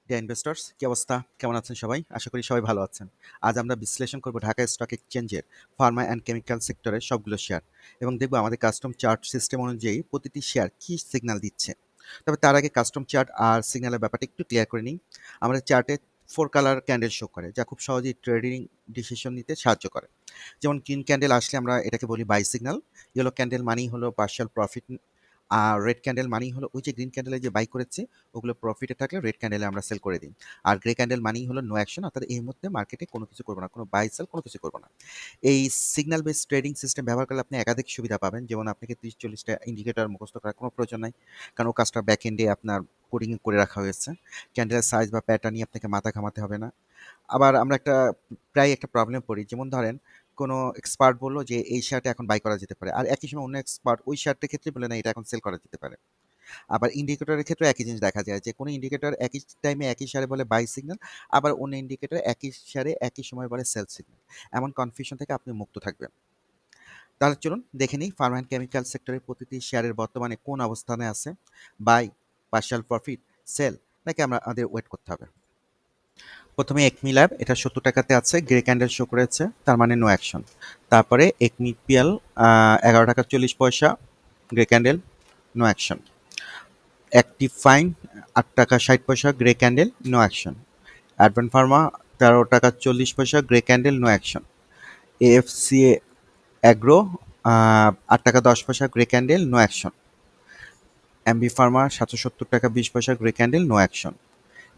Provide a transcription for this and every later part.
Deer investors, কি অবস্থা? কেমন আছেন সবাই? আশা করি সবাই ভালো আছেন। আজ আমরা বিশ্লেষণ করব ঢাকা স্টক এক্সচেঞ্জের ফার্মা অ্যান্ড কেমিক্যাল সেক্টরের সবগুলো শেয়ার এবং দেখব আমাদের কাস্টম চার্ট সিস্টেম অনুযায়ী প্রতিটি শেয়ার কী সিগন্যাল দিচ্ছে। তবে তার আগে কাস্টম চার্ট আর সিগন্যালের ব্যাপারটা একটু ক্লিয়ার করে নিই। আমাদের চার্টে 4 কালার ক্যান্ডেল শো করে, যা খুব সহজেই ট্রেডিং ডিসিশন নিতে সাহায্য করে। যেমন গ্রিন ক্যান্ডেল আসলে আমরা এটাকে বলি বাই সিগন্যাল, ইয়েলো ক্যান্ডেল মানেই হলো পার্শিয়াল প্রফিট, আর রেড ক্যান্ডেল মানেই হলো ওই যে গ্রিন ক্যান্ডেলে যে বাই করেছে ওগুলো প্রফিটে থাকলে রেড ক্যান্ডেলে আমরা সেল করে দিই। আর গ্রে ক্যান্ডেল মানেই হলো নো অ্যাকশন, অর্থাৎ এই মধ্যে মার্কেটে কোনো কিছু করবো না, কোনো বাই সেল কোনো কিছু করবো না। এই সিগন্যাল বেস ট্রেডিং সিস্টেম ব্যবহার করলে আপনি একাধিক সুবিধা পাবেন, যেমন আপনাকে 30-40টা ইন্ডিকেটর মুখস্থ করার কোনো প্রয়োজন নাই, কারণ ও কাজটা ব্যাক এন্ডে আপনার কোডিং করে রাখা হয়েছে। ক্যান্ডেলের সাইজ বা প্যাটার্নই আপনাকে মাথা ঘামাতে হবে না। আবার আমরা প্রায় একটা প্রবলেম পড়ি, যেমন ধরেন কোনো এক্সপার্ট বললো যে এই শেয়ারটা এখন বাই করা যেতে পারে, আর একই সময় অন্য এক্সপার্ট ওই শেয়ারটার ক্ষেত্রে বলে না এটা এখন সেল করা যেতে পারে। আবার ইন্ডিকেটরের ক্ষেত্রে একই জিনিস দেখা যায় যে কোনো ইন্ডিকেটর একই টাইমে একই শেয়ারে বলে বাই সিগন্যাল, আবার অন্য ইন্ডিকেটর একই শেয়ারে একই সময় বলে সেল সিগন্যাল। এমন কনফিউশন থেকে আপনি মুক্ত থাকবেন। তাহলে চলুন দেখে নিই ফার্মা অ্যান্ড কেমিক্যাল সেক্টরের প্রতিটি শেয়ারের বর্তমানে কোন অবস্থানে আছে, বাই, পার্শাল প্রফিট, সেল, নাকি আমাদের ওয়েট করতে হবে। প্রথমে একমি ল্যাব, এটা 70 টাকাতে আছে, গ্রে ক্যান্ডেল শো করেছে, তার মানে নো অ্যাকশন। তারপরে একমি পিএল 11 টাকা 40 পয়সা, grey candle, no action. Active Fine 8 টাকা 60 পয়সা, grey candle, no action. Advent Pharma 13 টাকা 40 পয়সা, grey candle, no action. AFC Agro 8 টাকা 10 পয়সা, grey candle, no action. MB Pharma 770 টাকা 20 পয়সা, grey candle, no action.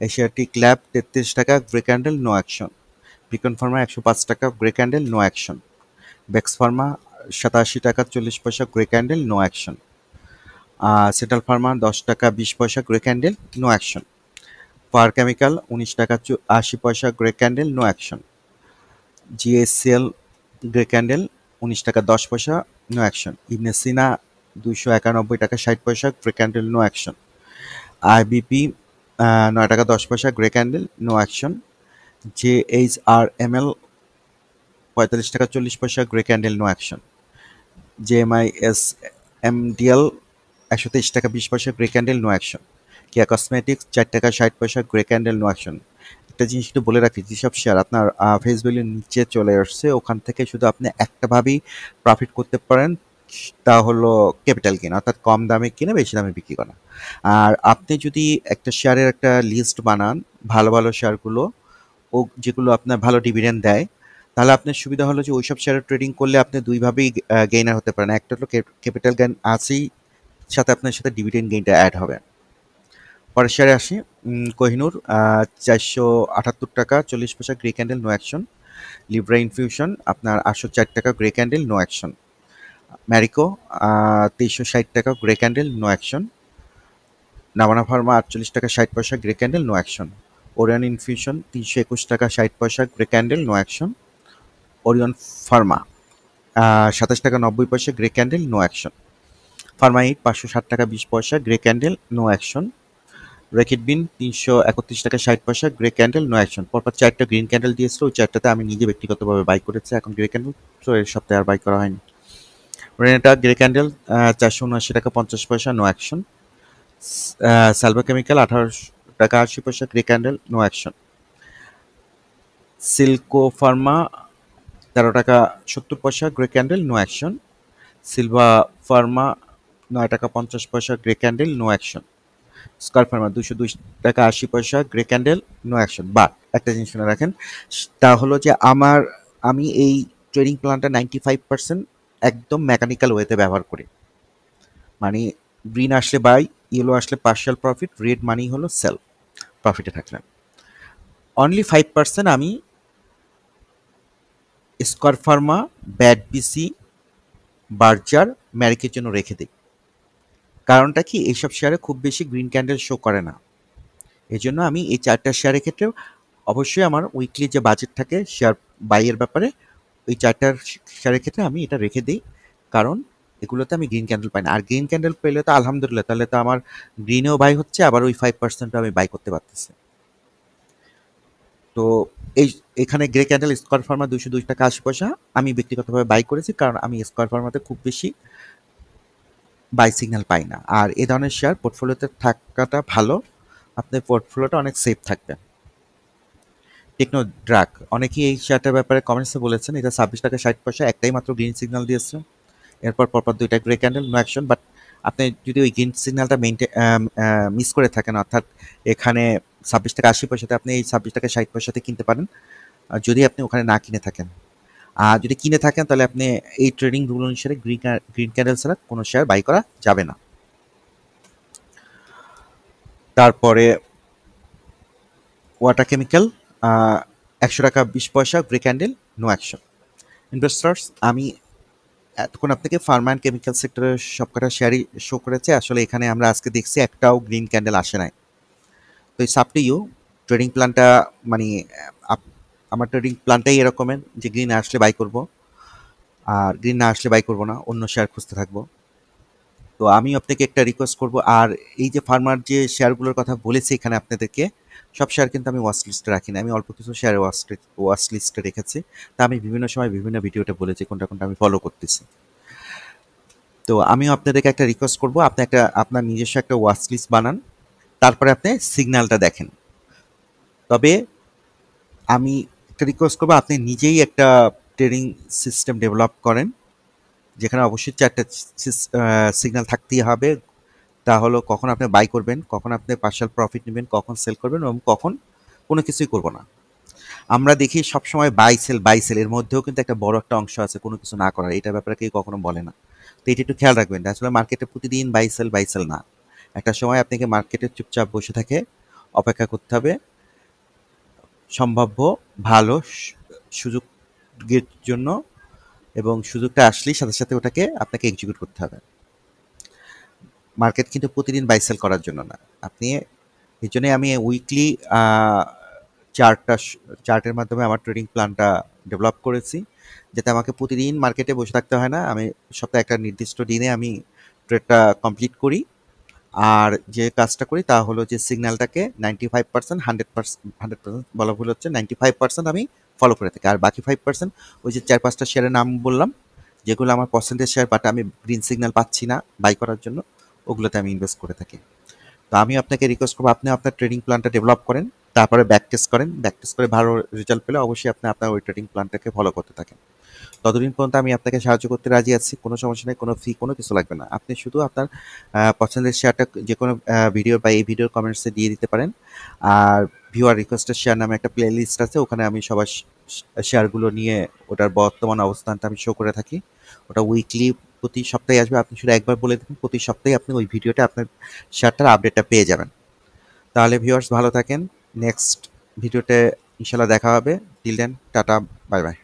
Asiatic Lab 33 টাকা, grey candle, no action. Beacon Pharma 105 টাকা, grey candle, no action. Bex Pharma 87 টাকা 40 পয়সা, grey candle, no action. Central Pharma 10 টাকা 20 পয়সা, grey candle, no action. Power Chemical 19 টাকা 80 পয়সা, grey candle, no action. GSCL grey candle 19 টাকা 10 পয়সা, no action. ইবনে সিনা 291 টাকা 60 পয়সা, grey candle, no action. IBP 9 টাকা 10 পয়সা, grey candle, no action. JHRML 45 টাকা 40 পয়সা, grey candle, no action. JMIS MDL 123 টাকা 20 পয়সা, grey candle, no action. Kia Cosmetics 4 টাকা 60 পয়সা, গ্রে ক্যান্ডেল, নো অ্যাকশন। একটা জিনিস একটু বলে রাখি, যেসব শেয়ার আপনার ফেস ভ্যালুর নিচে চলে আসছে ওখান থেকে শুধু আপনি একটাভাবেই প্রফিট করতে পারেন, তা হলো ক্যাপিটাল গেইন, অর্থাৎ কম দামে কিনে বেশি দামে বিক্রি করা। আর আপনি যদি একটা শেয়ারের একটা লিস্ট বানান, ভালো ভালো শেয়ারগুলো ও যেগুলো আপনার ভালো ডিভিডেন্ড দেয়, তাহলে আপনার সুবিধা হলো যে ওইসব শেয়ারের ট্রেডিং করলে আপনি দুইভাবেই গেইনার হতে পারেন। একটা হলো ক্যাপিটাল গেইন আছেই, সাথে আপনার সাথে ডিভিডেন্ড গেইনটা অ্যাড হবে। পরের শেয়ারে আসি। কোহিনুর 478 টাকা 40 পয়সা, grey candle, no action. Libra infusion আপনার 804 টাকা, grey candle, no action. Marico 2360 টাকা, grey candle, no action. Navana pharma 48 টাকা 60 পয়সা, grey candle, no action. Orion infusion 321 টাকা 60 পয়সা, grey candle, no action. Orion pharma 27 টাকা 90 পয়সা, grey candle, no action. Pharma 8 560 টাকা 20 পয়সা, grey candle, no action. Reckitt বিন 331 টাকা 60 পয়সা, গ্রে ক্যান্ডেল, নো অ্যাকশন। পরপর 4টা গ্রিন ক্যান্ডেল দিয়েছিল, ওই 4টাতে আমি নিজে ব্যক্তিগতভাবে বাই করেছি, এখন গ্রে ক্যান্ডেল, তো এর সপ্তাহে আর বাই করা হয়নি। রেনেটা গ্রে ক্যান্ডেল 479 টাকা 50 পয়সা, নো অ্যাকশন। সালভা কেমিক্যাল 18 টাকা 80 পয়সা, grey candle, no action. Silco Pharma 13 টাকা 70 পয়সা, grey candle, no action. Silva Pharma 9 টাকা 50 পয়সা, grey candle, no action. Square Pharma 202 টাকা 80 পয়সা, grey candle, no action. But একটা জিনিস শুনে রাখেন, তা হলো যে আমি এই ট্রেডিং প্ল্যানটা 95% একদম মেকানিক্যাল ওয়েতে ব্যবহার করি। মানে গ্রিন আসলে বাই, ইয়েলো আসলে পার্শিয়াল প্রফিট, রেড মানি হলো সেল, প্রফিটে থাকলেন। অনলি 5% আমি স্কয়ার ফার্মা, ব্যাড বিসি, বার্জার, ম্যারিকের জন্য রেখে দিই। কারণটা কি, এইসব শেয়ারে খুব বেশি গ্রিন ক্যান্ডেল শো করে না। এই জন্য আমি এই 4টা শেয়ারের ক্ষেত্রে অবশ্যই আমার উইকলি যে বাজেট থাকে শেয়ার বাইয়ের ব্যাপারে, ওই 4টার শেয়ারের ক্ষেত্রে আমি এটা রেখে দিই, কারণ এগুলোতে আমি গ্রিন ক্যান্ডেল পাই না। আর গ্রিন ক্যান্ডেল পেলে তো আলহামদুলিল্লাহ, তাহলে তো আমার গ্রিনেও বাই হচ্ছে, আবার ওই 5%ও আমি বাই করতে পারতেছি। তো এই এখানে গ্রে ক্যান্ডেল স্কয়ার ফার্মা 202 টাকা 80 পয়সা আমি ব্যক্তিগতভাবে বাই করেছি, কারণ আমি স্কয়ার ফার্মাতে খুব বেশি বাই সিগন্যাল পাই না। আর এ ধরনের শেয়ার পোর্টফোলিওতে থাকাটা ভালো, আপনার পোর্টফোলিওটা অনেক সেফ থাকবে। টেকনো ড্রাগ, অনেকেই এই শেয়ারটার ব্যাপারে কমেন্টসে বলেছেন এটা 26 টাকা 60 পয়সা, একটাই মাত্র গ্রিন সিগন্যাল দিয়েছে, এরপর পরপর দুইটা grey candle, no action. But আপনি যদি ওই গ্রিন সিগন্যালটা মিস করে থাকেন, অর্থাৎ এখানে 26 টাকা 80 পয়সাতে আপনি এই 26 টাকা 60 পয়সাতে কিনতে পারেন, আর যদি আপনি ওখানে না কিনে থাকেন। আর যদি কিনে থাকেন তাহলে আপনি এই ট্রেডিং রুল অনুসারে গ্রিন ক্যান্ডেল ছাড়া কোনো শেয়ার বাই করা যাবে না। তারপরে ওয়াটার কেমিক্যাল, 100 টাকা 20 পয়সা, grey candle, no action. Investors, আমি এতক্ষণ আপনাকে ফার্মা অ্যান্ড কেমিক্যাল সেক্টরের সবকটা শেয়ারই শো করেছে। আসলে এখানে আমরা আজকে দেখছি একটাও গ্রিন ক্যান্ডেল আসে নাই। তো এই সাপ টু ইউ, ট্রেডিং প্ল্যানটা মানে আমার ট্রেডিং প্ল্যানটাই এরকমের যে গ্রিন আসলে বাই করব, আর গ্রিন না আসলে বাই করব না, অন্য শেয়ার খুঁজতে থাকবো। তো আমি আপনাকে একটা রিকোয়েস্ট করব, আর এই যে ফার্মার যে শেয়ারগুলোর কথা বলেছি এখানে আপনাদেরকে, সব শেয়ার কিন্তু আমি ওয়াচ লিস্টে রাখি না, আমি অল্প কিছু শেয়ার ওয়াচ লিস্টে রেখেছি। তা আমি বিভিন্ন সময় বিভিন্ন ভিডিওতে বলেছি কোনটা কোনটা আমি ফলো করতেছি। তো আমিও আপনাদেরকে একটা রিকোয়েস্ট করব, আপনি একটা আপনার নিজস্ব একটা ওয়াচ লিস্ট বানান, তারপরে আপনি সিগন্যালটা দেখেন। তবে আমি একটা রিকোয়েস্ট করবো, আপনি নিজেই একটা ট্রেডিং সিস্টেম ডেভেলপ করেন, যেখানে অবশ্যই 4টা সিগন্যাল থাকতেই হবে। তা হলো কখন আপনি বাই করবেন, কখন আপনি পার্শাল প্রফিট নেবেন, কখন সেল করবেন এবং কখন কোনো কিছুই করব না। আমরা দেখি সবসময় বাই সেল, এর মধ্যেও কিন্তু একটা বড় একটা অংশ আছে কোনো কিছু না করার, এটার ব্যাপারে কেউ কখনো বলে না। তো এটা একটু খেয়াল রাখবেন, আসলে মার্কেটে প্রতিদিন বাই সেল না, একটা সময় আপনাকে মার্কেটে চুপচাপ বসে থাকে অপেক্ষা করতে হবে সম্ভাব্য ভালো সুযোগের জন্য, এবং সুযোগটা আসলেই সাথে সাথে ওটাকে আপনাকে এক্সিকিউট করতে হবে। মার্কেট কিন্তু প্রতিদিন বাই সেল করার জন্য না। আপনি এই জন্যই আমি উইকলি চার্টটা চার্টের মাধ্যমে আমার ট্রেডিং প্ল্যানটা ডেভেলপ করেছি, যাতে আমাকে প্রতিদিন মার্কেটে বসে থাকতে হয় না। আমি সপ্তাহে একটা নির্দিষ্ট দিনে আমি ট্রেডটা কমপ্লিট করি। আর যে কাজটা করি তা হলো যে সিগন্যালটাকে 95%, 100% বলা ভুল হচ্ছে, 95% আমি ফলো করে থাকি। আর বাকি 5% ওই যে 4-5টা শেয়ারের নাম বললাম, যেগুলো আমার পছন্দের শেয়ার বাট আমি গ্রিন সিগন্যাল পাচ্ছি না বাই করার জন্য, ওগুলোতে আমি ইনভেস্ট করে থাকি। তো আমি আপনাকে রিকোয়েস্ট করবো, আপনি আপনার ট্রেডিং প্ল্যানটা ডেভেলপ করেন, তারপরে ব্যাক টেস্ট করেন, ব্যাক টেস্ট করে ভালো রেজাল্ট পেলে অবশ্যই আপনি আপনার ওই ট্রেডিং প্ল্যানটাকে ফলো করতে থাকেন। ততদিন পর্যন্ত আমি আপনাকে সাহায্য করতে রাজি আছি, কোনো সমস্যা নেই, কোনো ফি কোনো কিছু লাগবে না। আপনি শুধু আপনার পছন্দের শেয়ারটা যে কোনো ভিডিও বা এই ভিডিওর কমেন্টসে দিয়ে দিতে পারেন। আর ভিউয়ার রিকোয়েস্টেড শেয়ার নামে একটা প্লে লিস্ট আছে, ওখানে আমি সবার শেয়ারগুলো নিয়ে ওটার বর্তমান অবস্থানটা আমি শো করে থাকি। ওটা উইকলি প্রতি সপ্তাহে আসবে, আপনি শুধু একবার বলে দেবেন, প্রতি সপ্তাহে আপনি ওই ভিডিওটা আপনার শেয়ারটার আপডেটটা পেয়ে যাবেন। তাহলে ভিউয়ার্স ভালো থাকেন, নেক্সট ভিডিওতে ইনশাল্লাহ দেখা হবে। Till then, tata, bye by.